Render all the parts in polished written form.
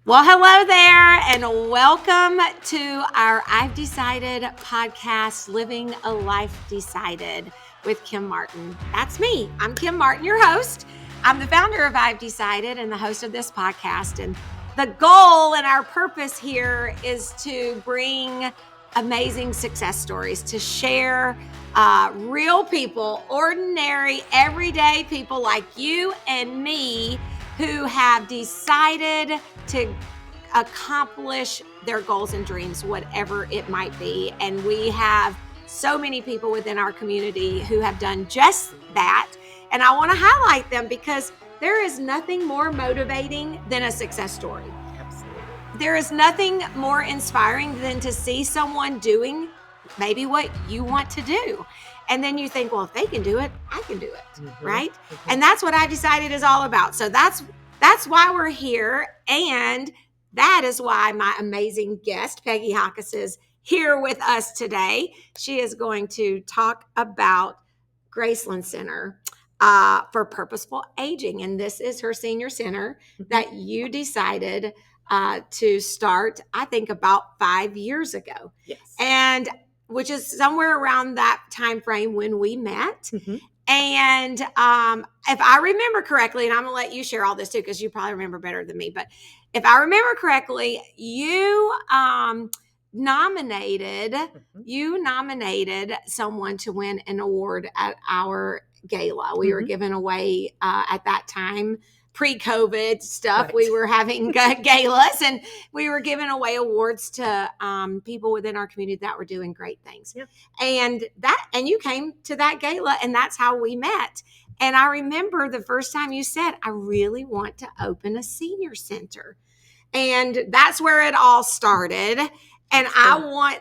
Well, hello there, and welcome to our I've Decided podcast, Living a Life Decided with Kim Martin. That's me. I'm Kim Martin, your host. I'm the founder of I've Decided and the host of this podcast. And the goal and our purpose here is to bring amazing success stories, to share real people, ordinary, everyday people like you and me who have decided to accomplish their goals and dreams, whatever it might be. And we have so many people within our community who have done just that. And I want to highlight them because there is nothing more motivating than a success story. Absolutely. There is nothing more inspiring than to see someone doing maybe what you want to do. And then you think, well, if they can do it, I can do it, right? Mm-hmm. And that's what I decided is all about. So that's why we're here. And that is why my amazing guest, Peggy Jacques, is here with us today. She is going to talk about Graceland Center for Purposeful Aging. And this is her senior center that you decided to start, I think, about 5 years ago. Yes. And which is somewhere around that time frame when we met. Mm-hmm. And if I remember correctly, and I'm going to let you share all this too, because you probably remember better than me, but if I remember correctly, you nominated someone to win an award at our gala. We were giving away at that time, pre-COVID stuff. Right. We were having galas and we were giving away awards to people within our community that were doing great things. Yep. And you came to that gala, and that's how we met. And I remember the first time you said, I really want to open a senior center. And that's where it all started. And I want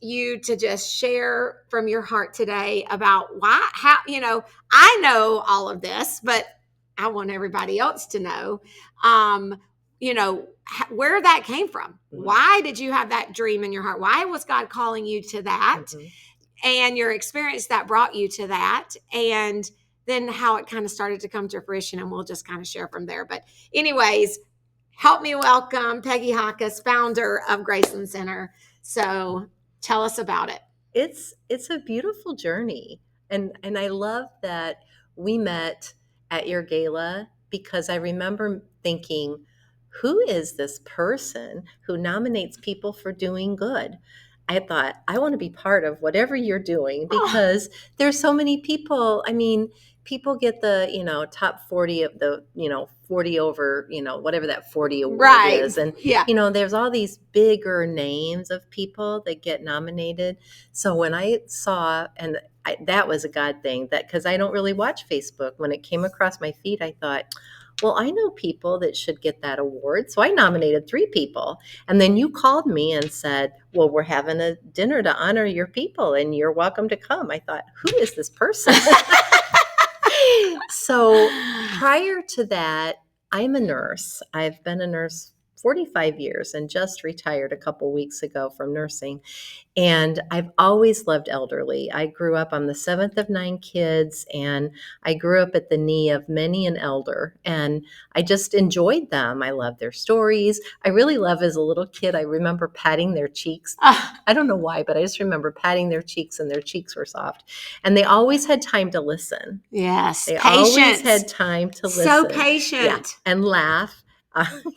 you to just share from your heart today about how, I know all of this, but I want everybody else to know, where that came from. Mm-hmm. Why did you have that dream in your heart? Why was God calling you to that? Mm-hmm. And your experience that brought you to that, and then how it kind of started to come to fruition, and we'll just kind of share from there. But anyways, help me welcome Peggy Jacques, founder of Graceland Center. So tell us about it. It's a beautiful journey. And I love that we met at your gala, because I remember thinking, who is this person who nominates people for doing good? I thought, I want to be part of whatever you're doing, because there's so many people. I mean, people get the, top 40 of the, 40 over, whatever that 40 award is. And, there's all these bigger names of people that get nominated. So when I saw, and that was a God thing, that because I don't really watch Facebook, when it came across my feed, I thought, well, I know people that should get that award. So I nominated 3 people. And then you called me and said, well, we're having a dinner to honor your people and you're welcome to come. I thought, who is this person? So prior to that, I'm a nurse. I've been a nurse 45 years and just retired a couple weeks ago from nursing. And I've always loved elderly. I grew up, I'm the 7th of 9 kids, and I grew up at the knee of many an elder. And I just enjoyed them. I love their stories. I really love, as a little kid, I remember patting their cheeks. I don't know why, but I just remember patting their cheeks, and their cheeks were soft. And they always had time to listen. Yes, they always had time to listen. So patient. And laugh.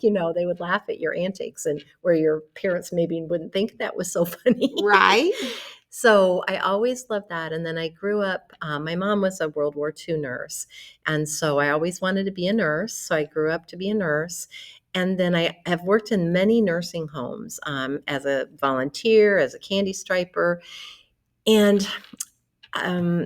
They would laugh at your antics, and where your parents maybe wouldn't think that was so funny. Right. So I always loved that. And then I grew up, my mom was a World War II nurse. And so I always wanted to be a nurse. So I grew up to be a nurse. And then I have worked in many nursing homes as a volunteer, as a candy striper. And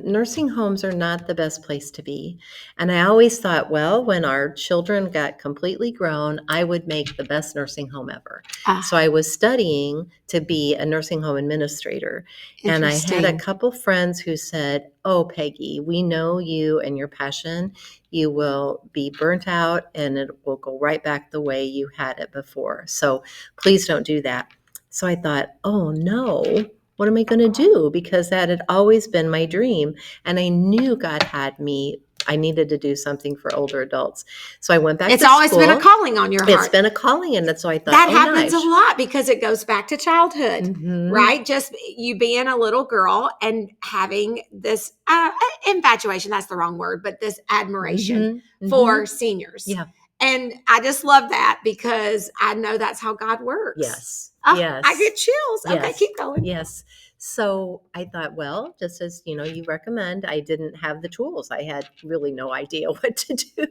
nursing homes are not the best place to be. And I always thought, well, when our children got completely grown, I would make the best nursing home ever. So I was studying to be a nursing home administrator. And I had a couple friends who said, oh, Peggy, we know you and your passion. You will be burnt out and it will go right back the way you had it before. So please don't do that. So I thought, oh, no. What am I going to do? Because that had always been my dream. And I knew God had me I needed to do something for older adults. So I went back It's to always school. been a calling on your heart. It's been a calling, and so I thought, that oh, happens gosh. a lot because it goes back to childhood, Mhm. right? Just you being a little girl and having this infatuation, that's the wrong word, but this admiration for seniors. Yeah. And I just love that because I know that's how God works. Yes. Oh, Yes. I get chills. Okay, Yes. keep going. Yes. So I thought, well, just as you recommend, I didn't have the tools. I had really no idea what to do.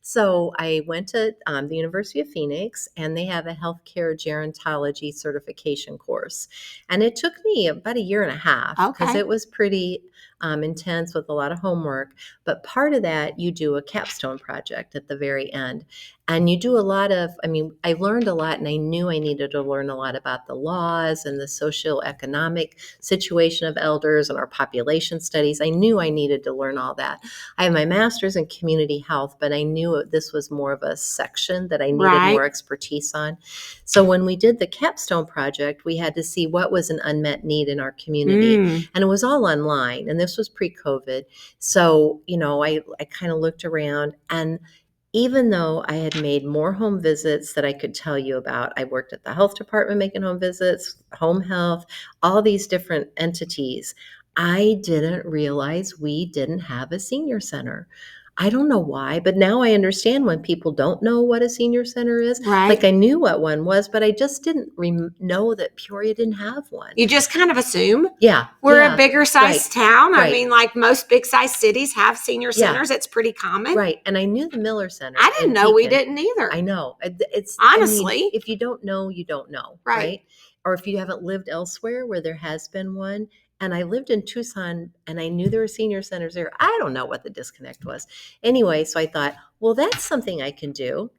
So I went to the University of Phoenix, and they have a healthcare gerontology certification course. And it took me about a year and a half because Okay. it was pretty intense with a lot of homework. But part of that, you do a capstone project at the very end. And you do a lot of, I learned a lot, and I knew I needed to learn a lot about the laws and the socioeconomic situation of elders and our population studies. I knew I needed to learn all that. I have my master's in community health, but I knew this was more of a section that I needed more expertise on. So when we did the capstone project, we had to see what was an unmet need in our community. And it was all online, and this was pre-COVID. So, I kind of looked around, and even though I had made more home visits that I could tell you about, I worked at the health department making home visits, home health, all these different entities, I didn't realize we didn't have a senior center. I don't know why, but now I understand when people don't know what a senior center is. Right. Like I knew what one was, but I just didn't know that Peoria didn't have one. You just kind of assume. Yeah. We're a bigger size town. I Right. mean, like most big size cities have senior Yeah. centers. It's pretty common. Right. And I knew the Miller Center. I didn't in know we Pekin. didn't either. I know. It's honestly. if you don't know, you don't know. Right. Or if you haven't lived elsewhere where there has been one. And I lived in Tucson, and I knew there were senior centers there. I don't know what the disconnect was. Anyway, so I thought, well, that's something I can do.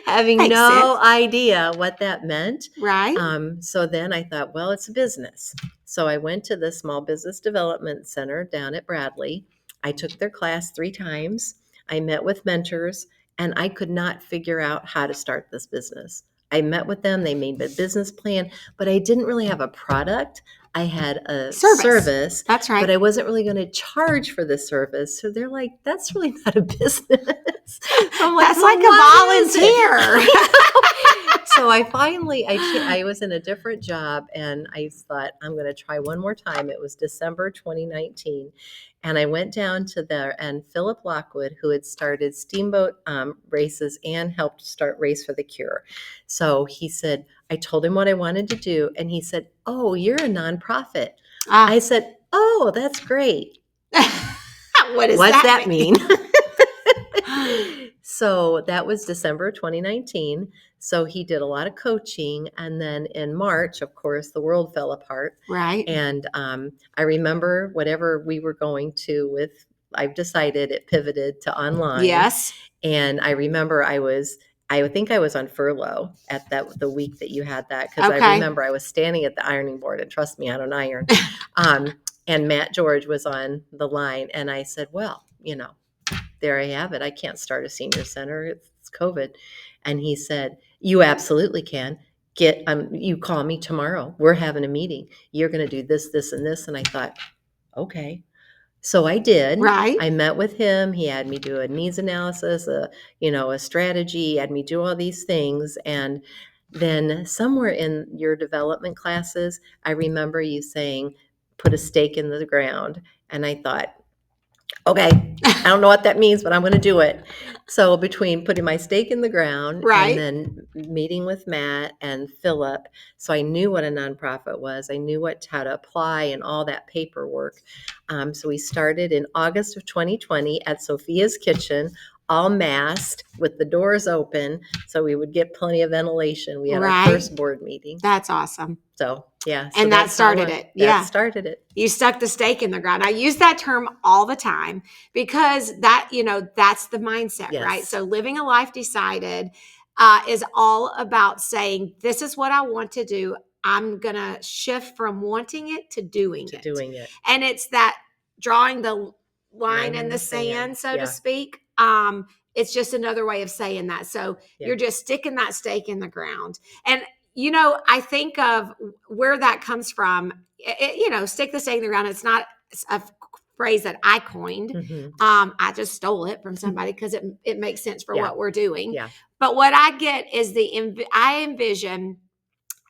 Having Makes no sense. idea what that meant. Right. So then I thought, well, it's a business. So I went to the Small Business Development Center down at Bradley. I took their class 3 times. I met with mentors, and I could not figure out how to start this business. I met with them. They made a business plan, but I didn't really have a product. I had a service. That's right. But I wasn't really going to charge for the service. So they're like, that's really not a business. So I'm like, that's like a volunteer. So I finally, I was in a different job, and I thought, I'm going to try one more time. It was December 2019. And I went down to there, and Philip Lockwood, who had started steamboat races and helped start Race for the Cure. So he said, I told him what I wanted to do. And he said, oh, you're a nonprofit. I said, oh, that's great. What's that mean? So that was December 2019. So he did a lot of coaching. And then in March, of course, the world fell apart. Right. And I remember whatever we were going to with, I've decided it pivoted to online. Yes. And I remember I think I was on furlough at the week that you had that. Because I remember I was standing at the ironing board, and trust me, I don't iron. And Matt George was on the line. And I said, well, there I have it. I can't start a senior center. It's COVID. And he said, you absolutely can. You call me tomorrow. We're having a meeting. You're going to do this, this, and this. And I thought, okay. So I did. Right. I met with him. He had me do a needs analysis, a strategy, had me do all these things. And then somewhere in your development classes, I remember you saying, put a stake in the ground. And I thought, okay, I don't know what that means, but I'm going to do it. So between putting my stake in the ground and then meeting with Matt and Philip, so I knew what a nonprofit was. I knew how to apply and all that paperwork. So we started in August of 2020 at Sophia's Kitchen, all masked with the doors open so we would get plenty of ventilation. We had our first board meeting. That's awesome. So, yeah. And that started it. That started it. You stuck the stake in the ground. I use that term all the time because that's the mindset, right? So living a life decided is all about saying, this is what I want to do. I'm going to shift from wanting it to doing it. And it's that drawing the line in the sand, so to speak. It's just another way of saying that. So you're just sticking that stake in the ground. And I think of where that comes from. Stick the stake in the ground. It's not a phrase that I coined. Mhm. I just stole it from somebody because it makes sense for Yeah. what we're doing. Yeah. But what I get is I envision,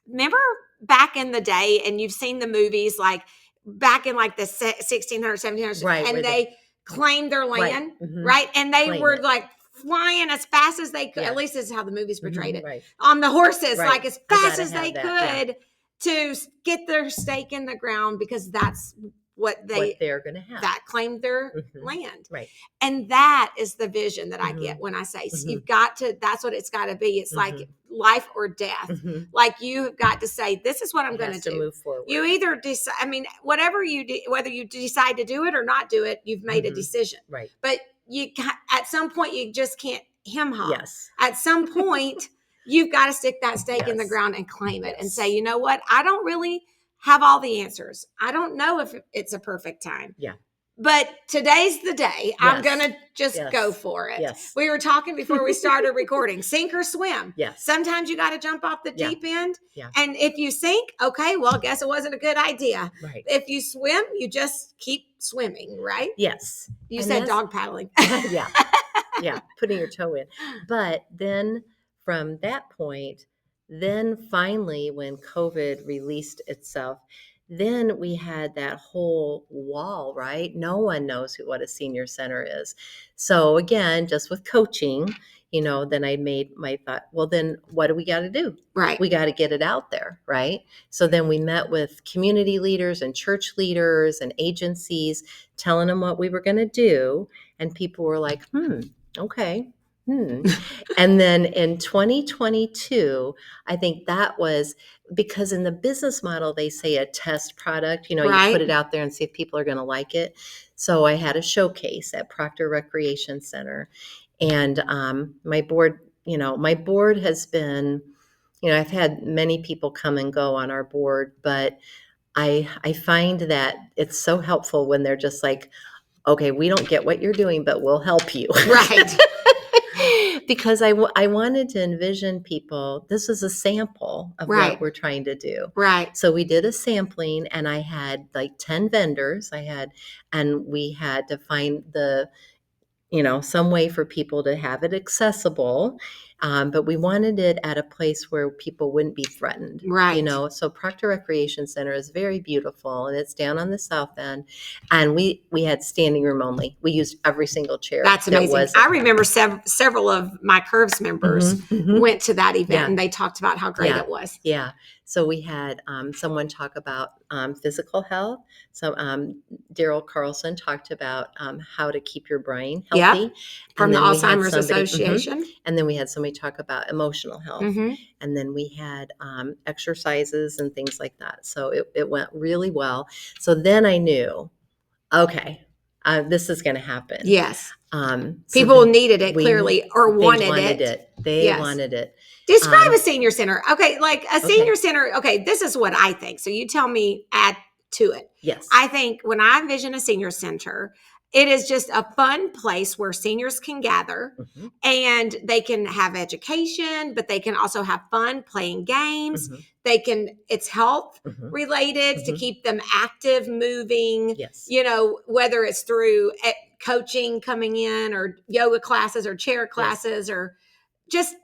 remember back in the day, and you've seen the movies like back in like the 1600s, 1700s, Right, and where they claimed their land, Mhm. right? And they Claim were it. like flying as fast as they could. Yeah. At least this is how the movies portrayed it. Right. On the horses, Right. like as I fast gotta as they have that, could to get their stake in the ground because that's what they're gonna have. that claimed their Mhm. land. Right. And that is the vision that I Mhm. get when I say Mhm. you've got to, that's what it's got to be. It's like Mhm. life or death. Mhm. Like you have got to say, this is what I'm It going has to to do. move forward. You either decide, I mean, whatever you do, whether you decide to do it or not do it, you've made a Mhm. decision. Right. But at some point, you just can't hem-ha. Yes. At some point, you've got to stick that stake in the Yes. ground and claim it and Yes. say, you know what? I don't really have all the answers. I don't know if it's a perfect time. Yeah. But today's the day. I'm Yes. going to just Yes. go for it. Yes. We were talking before we started recording, sink or swim. Yes. Sometimes you got to jump off the Yeah. deep end. Yeah. And if you sink, okay, well, I guess it wasn't a good idea. Right. If you swim, you just keep swimming, right? Yes. You And said dog paddling. Yeah. Yeah. Putting your toe in. But then from that point, then finally, when COVID released itself, then we had that whole wall, right? No one knows what a senior center is. So again, just with coaching, then I made my thought, well, then what do we got to do? Right. We got to get it out there, right? So then we met with community leaders and church leaders and agencies, telling them what we were going to do. And people were like, okay. And then in 2022, I think that was because in the business model, they say a test product, you Right. put it out there and see if people are going to like it. So I had a showcase at Proctor Recreation Center. And my board has been, I've had many people come and go on our board, but I find that it's so helpful when they're just like, okay, we don't get what you're doing, but we'll help you. Right. Because I wanted to envision people, this is a sample of Right. what we're trying to do. Right. So we did a sampling and I had like 10 vendors and we had to find some way for people to have it accessible. But we wanted it at a place where people wouldn't be threatened. Right. So Proctor Recreation Center is very beautiful and it's down on the south end. And we had standing room only. We used every single chair. That's amazing. I remember several of my Curves members went to that event and they talked about how great it was. Yeah. So we had someone talk about physical health. So Daryl Carlson talked about how to keep your brain healthy. From the Alzheimer's Association. And then we had somebody talk about emotional health. And then we had exercises and things like that. So it went really well. So then I knew, okay, this is going to happen. Yes. People needed it clearly or wanted it. They wanted it. Describe a senior center. Okay, like a senior center. Okay, this is what I think. So you tell me, add to it. Yes. I think when I envision a senior center, it is just a fun place where seniors can gather and they can have education, but they can also have fun playing games. It's health related to keep them active, moving, yes. Whether it's through coaching coming in or yoga classes or chair classes or just,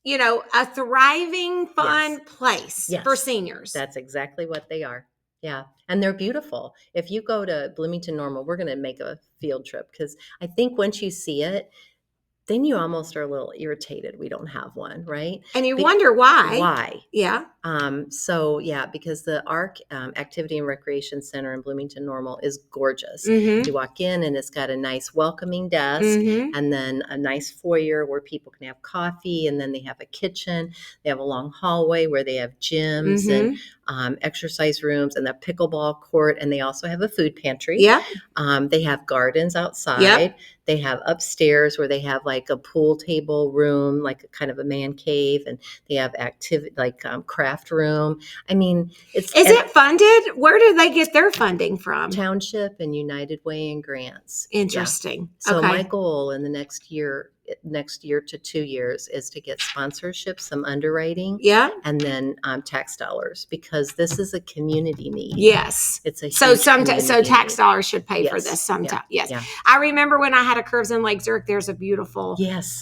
a thriving, fun place for seniors. That's exactly what they are. Yeah. And they're beautiful. If you go to Bloomington Normal, we're going to make a field trip because I think once you see it, then you almost are a little irritated we don't have one, right? And you wonder why. Why? Yeah. Because the ARC Activity and Recreation Center in Bloomington Normal is gorgeous. Mm-hmm. You walk in and it's got a nice welcoming desk and then a nice foyer where people can have coffee, and then they have a kitchen. They have a long hallway where they have gyms and exercise rooms and the pickleball court, and they also have a food pantry. Yeah. They have gardens outside. Yep. They have upstairs where they have like a pool table room, like a kind of a man cave, and they have activity like craft room. I mean, is it funded? Where do they get their funding from? Township and United Way and grants. Interesting. Yeah. So my goal in the next year next year to 2 years is to get sponsorship, some underwriting, Yeah. and then tax dollars, because this is a community need. Yes. It's a So huge community so tax need. dollars should pay for Yes. this sometime. Yeah. Yes. Yeah. I remember when I had a Curves in Lake Zurich, there's a beautiful Yes.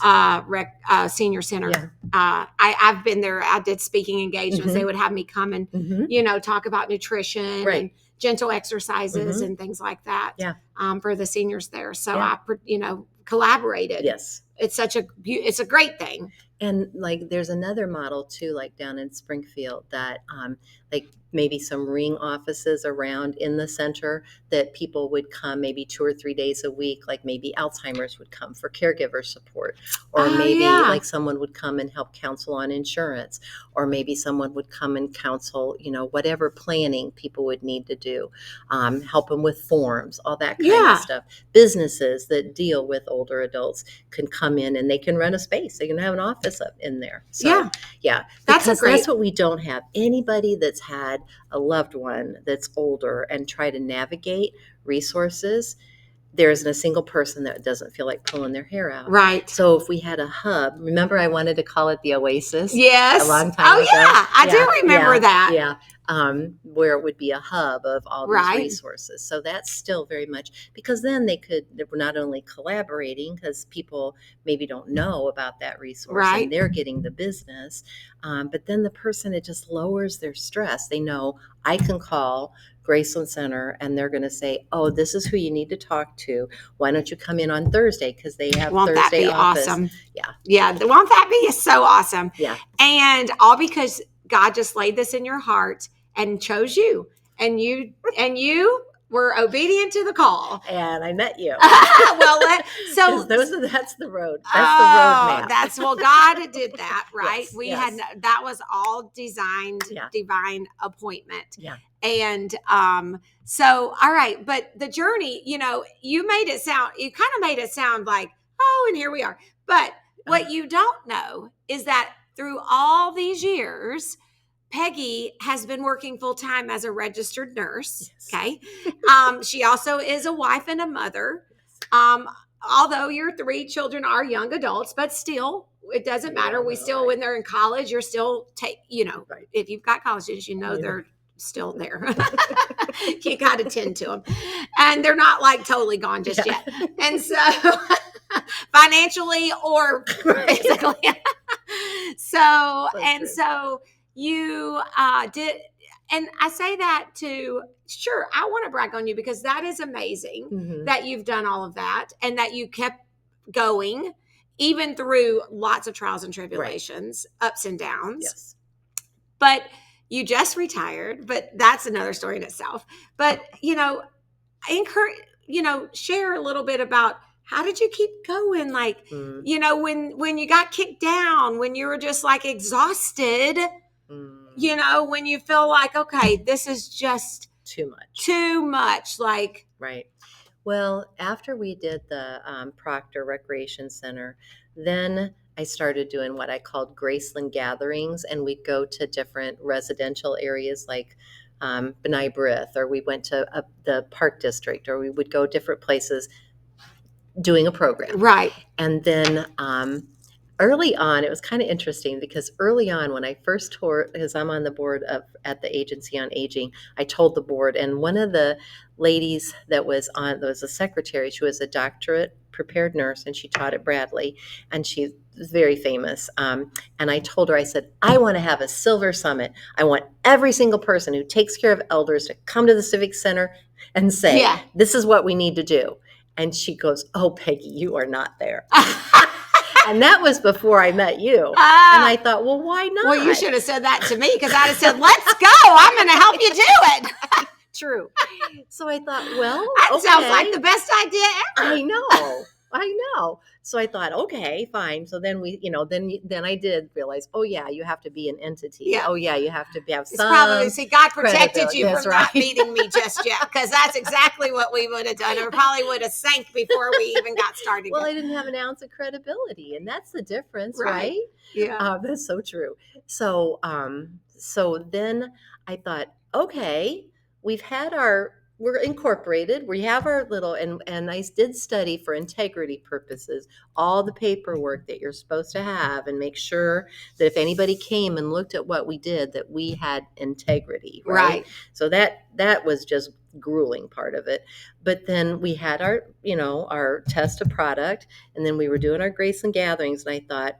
senior center. Yeah. I've been there. I did speaking engagements. Mhm. They would have me come and, Mhm. talk about nutrition Right. and gentle exercises Mhm. and things like that. Yeah. For the seniors there. So Yeah. I, collaborated. Yes. It's it's a great thing. And like, there's another model too, like down in Springfield, that like maybe some ring offices around in the center that people would come maybe 2 or 3 days a week. Like maybe Alzheimer's would come for caregiver support, or maybe like someone would come and help counsel on insurance, or maybe someone would come and counsel, whatever planning people would need to do, help them with forms, all that kind of stuff. Businesses that deal with older adults can come in and they can rent a space. They can have an office up in there. So, yeah, because that's what we don't have. Anybody that's had a loved one that's older and try to navigate resources, there isn't a single person that doesn't feel like pulling their hair out. Right. So if we had a hub, remember I wanted to call it the Oasis? Yes. A long time ago. Yeah, I do remember that. Yeah. Where it would be a hub of all these resources. So that's still very much, because then they were not only collaborating, because people maybe don't know about that resource and they're getting the business, but then the person, it just lowers their stress. They know I can call Graceland Center and they're going to say, oh, this is who you need to talk to. Why don't you come in on Thursday? Because they have Thursday office. Awesome. Yeah. Yeah. Won't that be so awesome? Yeah. And all because God just laid this in your heart and chose you, and you were obedient to the call. And I met you. Well, that's the road. That's the roadmap. God did that, right? Yes, that was all designed, divine appointment. Yeah. And so, all right, but the journey, you kind of made it sound like, oh, and here we are. But what you don't know is that through all these years, Peggy has been working full time as a registered nurse. Yes. Okay. She also is a wife and a mother. Although your 3 children are young adults, but still, it doesn't matter. We still, when they're in college, you're still if you've got college students, they're still there. You got to tend to them, and they're not like totally gone just yet. And so, financially or physically. So you did, and I say that sure, I want to brag on you because that is amazing that you've done all of that and that you kept going even through lots of trials and tribulations, ups and downs. Yes. But you just retired, but that's another story in itself. But, share a little bit about how did you keep going? Like, when you got kicked down, when you were just like exhausted, when you feel like, okay, this is just too much. Like, right. Well, after we did the Proctor Recreation Center, then I started doing what I called Graceland gatherings, and we'd go to different residential areas like B'nai B'rith, or we went to the Park District, or we would go different places doing a program. Right. And then early on, it was kind of interesting because early on when I first toured, because I'm on the board at the Agency on Aging, I told the board, and one of the ladies that was a secretary, she was a doctorate prepared nurse, and she taught at Bradley, and she was very famous. And I told her, I said, I want to have a silver summit. I want every single person who takes care of elders to come to the Civic Center and say, this is what we need to do. And she goes, oh, Peggy, you are not there. And that was before I met you. And I thought, well, why not? Well, you should have said that to me because I'd have said, let's go. I'm going to help you do it. True. So I thought, well, that sounds like the best idea ever. I know. So I thought, okay, fine. So then then I did realize, oh yeah, you have to be an entity. Yeah. Oh yeah, you have to have some. God protected you from not meeting me just yet, because that's exactly what we would have done. It probably would have sank before we even got started. Well, I didn't have an ounce of credibility, and that's the difference, right? Yeah, that's so true. So, so then I thought, okay, we've had our we're incorporated. We have our little, and I did study for integrity purposes all the paperwork that you're supposed to have, and make sure that if anybody came and looked at what we did, that we had integrity, right? So that was just grueling part of it. But then we had our test of product, and then we were doing our Graceland gatherings, and I thought,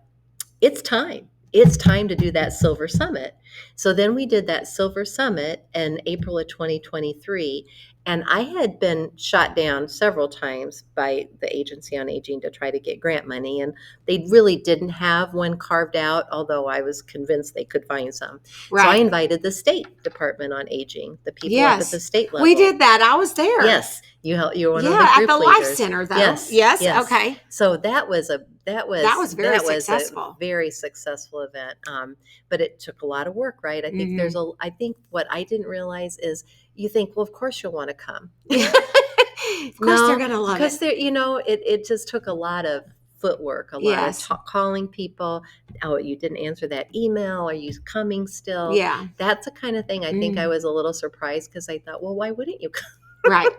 it's time to do that Silver Summit. So then we did that Silver Summit in April of 2023. And I had been shot down several times by the Agency on Aging to try to get grant money. And they really didn't have one carved out, although I was convinced they could find some. Right. So I invited the State Department on Aging, the people up at the state level. We did that. I was there. Yes. You were one of the at group the leaders. Life Center, though. Yes. Okay. So that was very successful. A very successful event. But it took a lot of work, right? I think I think what I didn't realize is, you think, well, of course you'll want to come. Of course they're going to love it. Because it just took a lot of footwork, a lot of calling people. Oh, you didn't answer that email. Are you coming still? Yeah. That's the kind of thing I think I was a little surprised, because I thought, well, why wouldn't you come? Right.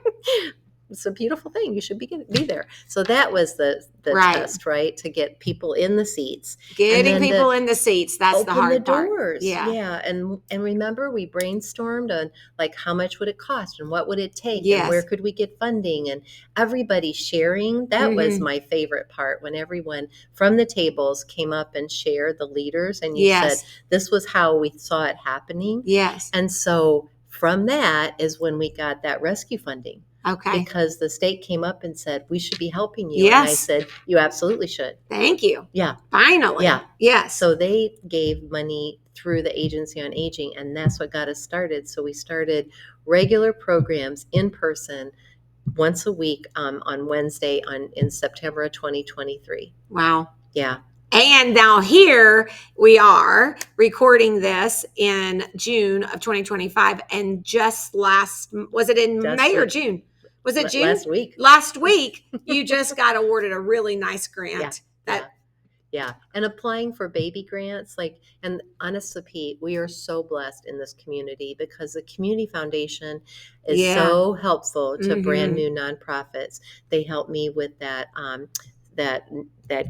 It's a beautiful thing. You should be there. So that was the test, right? To get people in the seats. Getting people in the seats. That's the hard part. Open the doors. Yeah. And remember, we brainstormed on like how much would it cost and what would it take and where could we get funding, and everybody sharing. That was my favorite part, when everyone from the tables came up and shared, the leaders, and you said, this was how we saw it happening. Yes. And so from that is when we got that rescue funding. Okay. Because the state came up and said, we should be helping you. Yes. And I said, you absolutely should. Thank you. Yeah. Finally. Yeah. Yes. So they gave money through the Agency on Aging, and that's what got us started. So we started regular programs in person once a week on Wednesday in September of 2023. Wow. Yeah. And now here we are recording this in June of 2025. And just was it in May or June? Was it June? Last week, you just got awarded a really nice grant. Yeah. And applying for baby grants, and honestly, Pete, we are so blessed in this community, because the Community Foundation is so helpful to brand new nonprofits. They helped me with that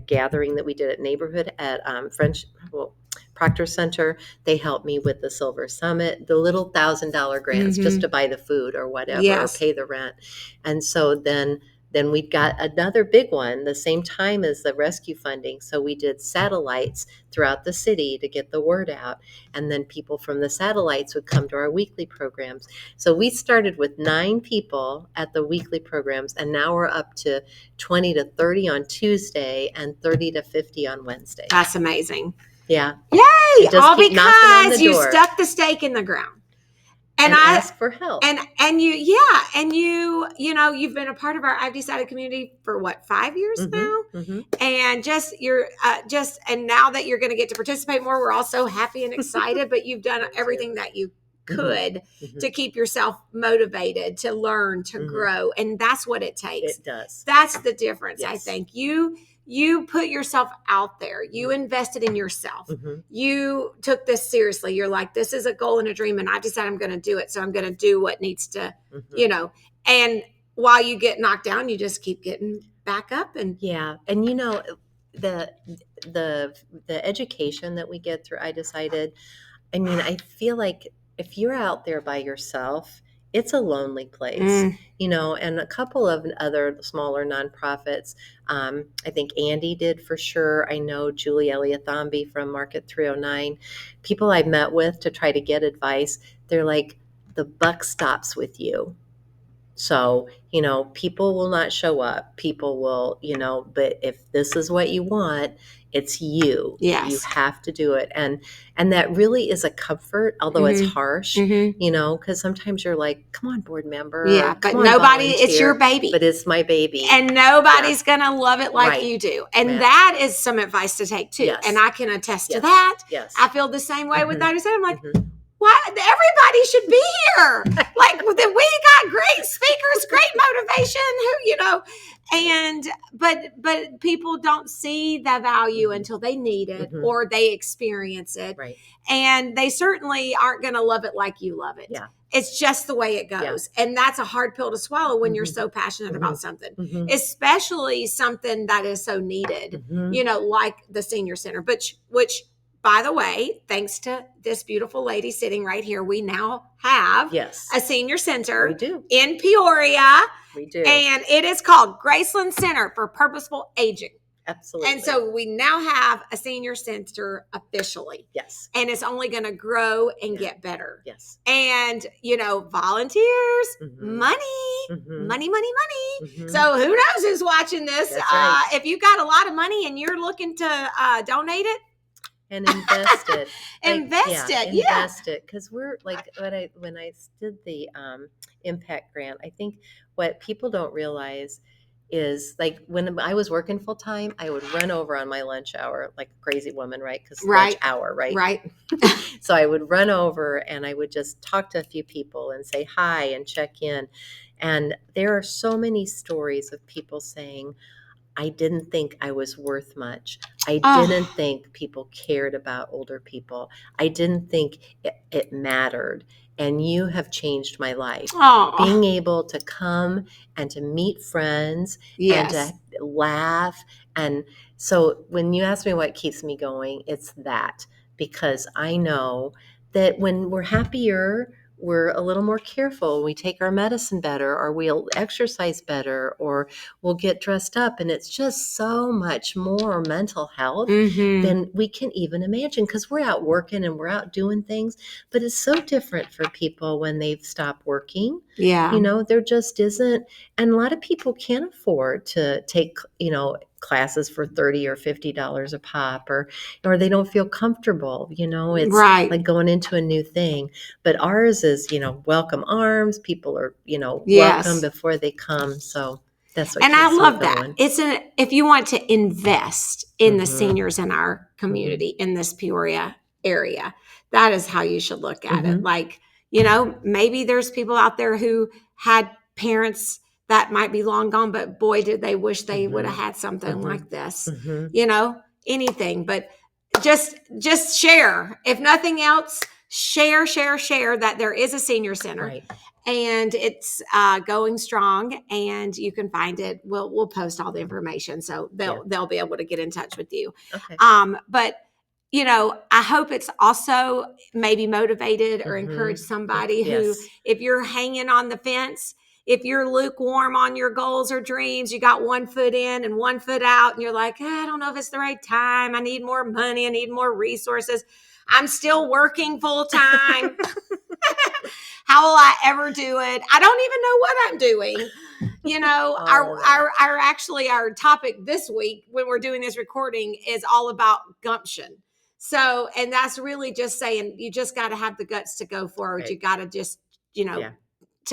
gathering that we did at neighborhood at Proctor Center. They helped me with the Silver Summit, the little $1,000 grants just to buy the food or whatever, or pay the rent. And so then we got another big one the same time as the rescue funding. So we did satellites throughout the city to get the word out. And then people from the satellites would come to our weekly programs. So we started with 9 people at the weekly programs, and now we're up to 20 to 30 on Tuesday and 30 to 50 on Wednesday. That's amazing. Yeah. Yay! All because you stuck the stake in the ground. And I ask for help. And you've been a part of our I've Decided community for 5 years now? And and now that you're going to get to participate more, we're all so happy and excited, but you've done everything that you could to keep yourself motivated, to learn, to grow. And that's what it takes. It does. That's the difference. I think you put yourself out there. You invested in yourself. You took this seriously. You're like, this is a goal and a dream, and I've decided I'm going to do it. So I'm going to do what needs to, and while you get knocked down, you just keep getting back up. And and the education that we get through I Decided, I feel like if you're out there by yourself, it's a lonely place, and a couple of other smaller nonprofits. I think Andy did for sure. I know Julie Eliathambi from Market 309. People I've met with to try to get advice, they're like, the buck stops with you. So, people will not show up. People will, but if this is what you want, it's you. Yes. You have to do it. And that really is a comfort, although it's harsh, because sometimes you're like, come on, board member. Yeah, but nobody, it's your baby. But it's my baby. And nobody's going to love it like you do. And that is some advice to take too. Yes. And I can attest to that. Yes. I feel the same way with that. I'm like, Why everybody should be here? Like we got great speakers, great motivation. And but people don't see the value until they need it or they experience it, Right. and they certainly aren't going to love it like you love it. Yeah. It's just the way it goes, and that's a hard pill to swallow when you're so passionate about something, especially something that is so needed. Like the senior center, which. By the way, thanks to this beautiful lady sitting right here, we now have a senior center We do. in Peoria. We do. And it is called Graceland Center for Purposeful Aging. Absolutely. And so we now have a senior center officially. Yes. And it's only going to grow and get better. Yes. And, volunteers, money. So who knows who's watching this? That's right. If you got a lot of money and you're looking to donate it, and invest it. Invest it. Because we're like, when I did the impact grant, I think what people don't realize is, like, when I was working full time, I would run over on my lunch hour like a crazy woman, right? Because lunch hour, right? Right. So I would run over and I would just talk to a few people and say hi and check in. And there are so many stories of people saying, I didn't think I was worth much. I didn't think people cared about older people. I didn't think it mattered. And you have changed my life. Being able to come and to meet friends and to laugh. And so when you ask me what keeps me going, it's that. Because I know that when we're happier, we're a little more careful. We take our medicine better, or we'll exercise better, or we'll get dressed up. And it's just so much more mental health than we can even imagine, because we're out working and we're out doing things. But it's so different for people when they've stopped working. Yeah. There just isn't. And a lot of people can't afford to take, classes for $30 or $50 a pop, or they don't feel comfortable. It's like going into a new thing. But ours is, welcome arms. People are, welcome before they come. So that's what. And I love that. If you want to invest in the seniors in our community, in this Peoria area, that is how you should look at it. Like, maybe there's people out there who had parents that might be long gone, but boy, did they wish they would have had something like this, anything, but just share. If nothing else, share that there is a senior center. Right. And it's going strong, and you can find it. We'll post all the information, so they'll be able to get in touch with you. Okay. But I hope it's also maybe motivated or encourage somebody who, if you're hanging on the fence, if you're lukewarm on your goals or dreams, you got one foot in and one foot out, and you're like, I don't know if it's the right time. I need more money. I need more resources. I'm still working full time. How will I ever do it? I don't even know what I'm doing. Our topic this week when we're doing this recording is all about gumption. So, and that's really just saying you just got to have the guts to go forward. Right. You got to just,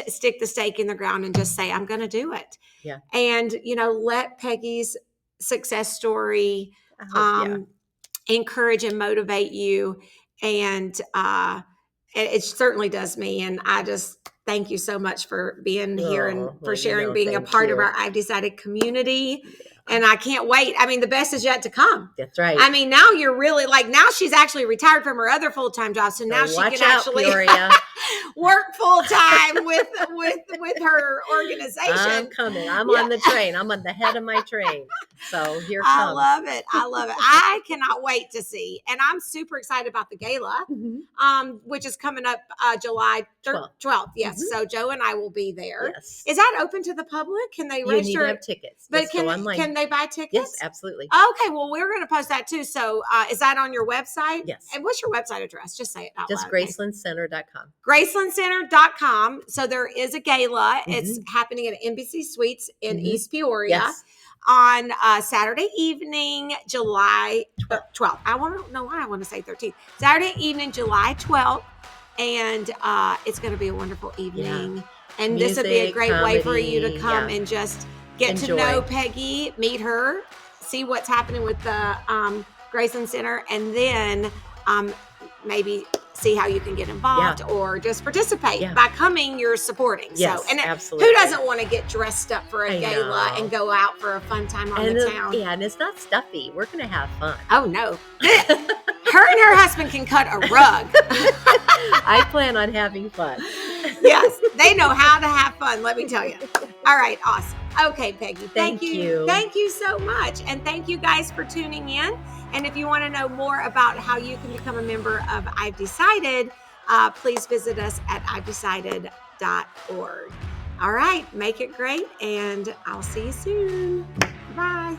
stick the stake in the ground and just say, I'm going to do it. Yeah. And, let Peggy's success story encourage and motivate you. And it certainly does me. And I just thank you so much for being here and for sharing, being a part of our I've Decided community. Yeah. And I can't wait. I mean, the best is yet to come. That's right. I mean, now you're really now she's actually retired from her other full-time job. So now she can actually work full-time with her organization. I'm coming. I'm on the train. I'm on the head of my train. So here comes. I love it. I cannot wait to see. And I'm super excited about the gala, which is coming up July 12th. Yes. So Joe and I will be there. Yes. Is that open to the public? Can they register? You need to have tickets. But can they buy tickets? Yes, absolutely. Okay. Well, we're going to post that too. So is that on your website? Yes. And what's your website address? Just say it out loud. Just GracelandCenter.com. GracelandCenter.com. So there is a gala. It's happening at Embassy Suites in East Peoria. Yes. On Saturday evening, July 12th. I don't know why I want to say 13th. Saturday evening, July 12th. And it's going to be a wonderful evening. Yeah. And music, this would be a great way for you to come and just get to know Peggy, meet her, see what's happening with the Graceland Center, and then maybe see how you can get involved or just participate. Yeah. By coming, you're supporting. Yes, so, and absolutely. who doesn't want to get dressed up for a I gala know. and go out for a fun time on the town? Yeah, and it's not stuffy. We're going to have fun. Oh, no. Her and her husband can cut a rug. I plan on having fun. Yes, they know how to have fun, let me tell you. All right, awesome. Okay, Peggy, thank you. Thank you so much. And thank you guys for tuning in. And if you want to know more about how you can become a member of I've Decided, please visit us at ivedecided.org. All right, make it great, and I'll see you soon. Bye.